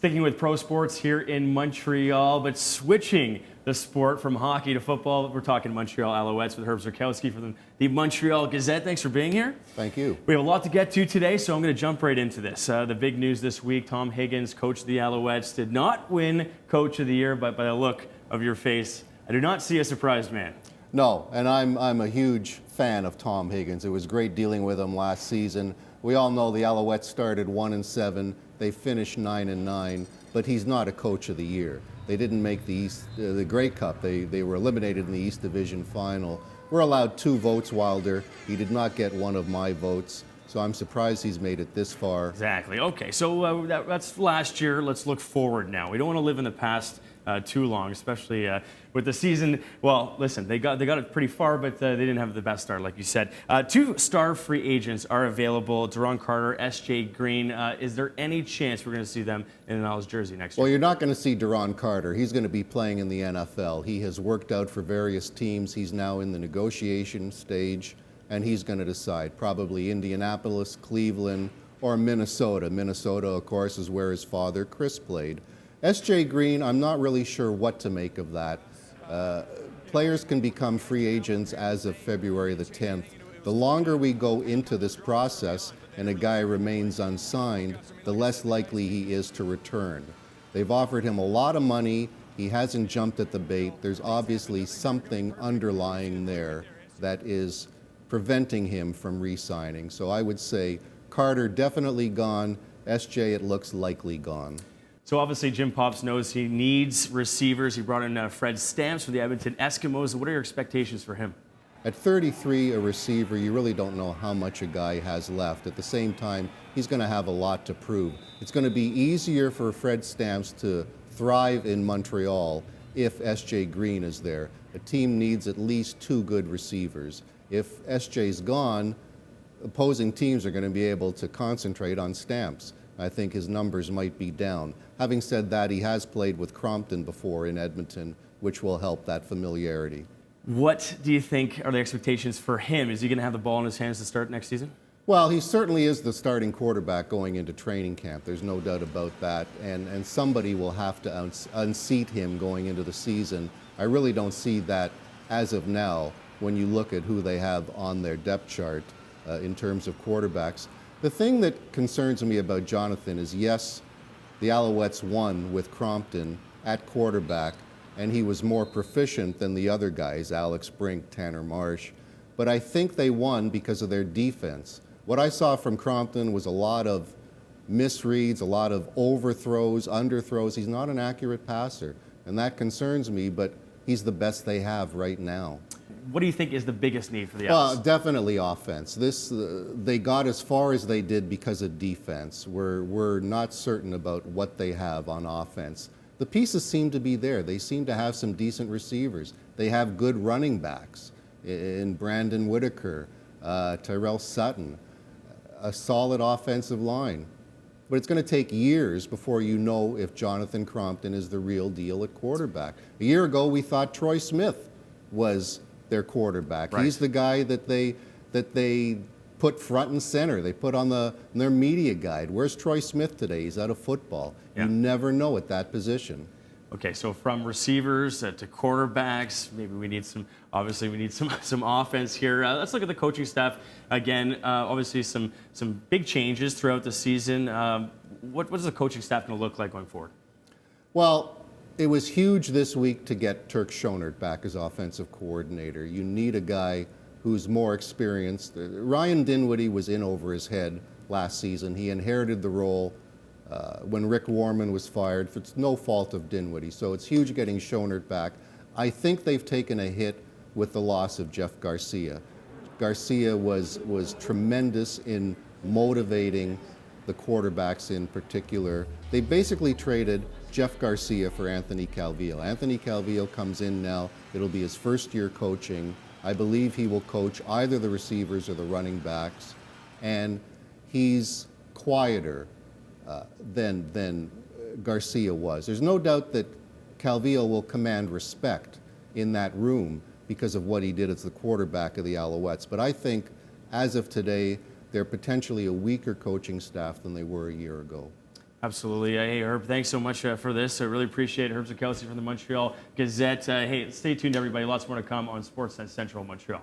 Sticking with pro sports here in Montreal, but switching the sport from hockey to football. We're talking Montreal Alouettes with Herb Zurkowsky from the Montreal Gazette. Thanks for being here. Thank you. We have a lot to get to today, so I'm going to jump right into this. The big news this week, Tom Higgins, coach of the Alouettes, did not win Coach of the Year, but by the look of your face, I do not see a surprised man. No, and I'm a huge fan of Tom Higgins. It was great dealing with him last season. We all know the Alouettes started 1-7. They finished 9-9, but he's not a Coach of the Year. They didn't make the Grey Cup. They were eliminated in the East Division final. We're allowed 2 votes, Wilder. He did not get one of my votes, so I'm surprised he's made it this far. Exactly. Okay, so that's last year. Let's look forward now. We don't want to live in the past too long, especially with the season. Well, listen, they got it pretty far, but they didn't have the best start, like you said. 2 star free agents are available: Duron Carter, S.J. Green. Is there any chance we're going to see them in an Owls jersey next year? Well, you're not going to see Duron Carter. He's going to be playing in the NFL. He has worked out for various teams. He's now in the negotiation stage, and he's going to decide. Probably Indianapolis, Cleveland, or Minnesota. Minnesota, of course, is where his father, Chris, played. S.J. Green, I'm not really sure what to make of that. Players can become free agents as of February the 10th. The longer we go into this process and a guy remains unsigned, the less likely he is to return. They've offered him a lot of money. He hasn't jumped at the bait. There's obviously something underlying there that is preventing him from re-signing. So I would say Carter definitely gone. S.J., it looks likely gone. So obviously Jim Pops knows he needs receivers. He brought in Fred Stamps for the Edmonton Eskimos. What are your expectations for him? At 33, a receiver, you really don't know how much a guy has left. At the same time, he's going to have a lot to prove. It's going to be easier for Fred Stamps to thrive in Montreal if S.J. Green is there. A team needs at least 2 good receivers. If S.J.'s gone, opposing teams are going to be able to concentrate on Stamps. I think his numbers might be down. Having said that, he has played with Crompton before in Edmonton, which will help that familiarity. What do you think are the expectations for him? Is he going to have the ball in his hands to start next season? Well, he certainly is the starting quarterback going into training camp. There's no doubt about that. And somebody will have to unseat him going into the season. I really don't see that as of now when you look at who they have on their depth chart in terms of quarterbacks. The thing that concerns me about Jonathan is, yes, the Alouettes won with Crompton at quarterback, and he was more proficient than the other guys, Alex Brink, Tanner Marsh. But I think they won because of their defense. What I saw from Crompton was a lot of misreads, a lot of overthrows, underthrows. He's not an accurate passer, and that concerns me, but he's the best they have right now. What do you think is the biggest need for the Owls? Well, definitely offense. They got as far as they did because of defense. We're not certain about what they have on offense. The pieces seem to be there. They seem to have some decent receivers. They have good running backs in Brandon Whitaker, Tyrell Sutton, a solid offensive line. But it's going to take years before you know if Jonathan Crompton is the real deal at quarterback. A year ago, we thought Troy Smith was their quarterback. Right. He's the guy that they put front and center. They put on their media guide. Where's Troy Smith today? He's out of football. Yeah. You never know at that position. Okay, so from receivers to quarterbacks, maybe we need some. Obviously, we need some offense here. Let's look at the coaching staff again. Obviously, some big changes throughout the season. What is the coaching staff going to look like going forward? Well, it was huge this week to get Turk Schonert back as offensive coordinator. You need a guy who's more experienced. Ryan Dinwiddie was in over his head last season. He inherited the role when Rick Warman was fired. It's no fault of Dinwiddie, so it's huge getting Schonert back. I think they've taken a hit with the loss of Jeff Garcia. Garcia was tremendous in motivating the quarterbacks in particular. They basically traded Jeff Garcia for Anthony Calvillo. Anthony Calvillo comes in now. It'll be his first year coaching. I believe he will coach either the receivers or the running backs. And he's quieter than Garcia was. There's no doubt that Calvillo will command respect in that room because of what he did as the quarterback of the Alouettes. But I think, as of today, they're potentially a weaker coaching staff than they were a year ago. Absolutely. Hey, Herb, thanks so much for this. I really appreciate it. Herb Zurkowsky from the Montreal Gazette. Hey, stay tuned, everybody. Lots more to come on Sportsnet Central Montreal.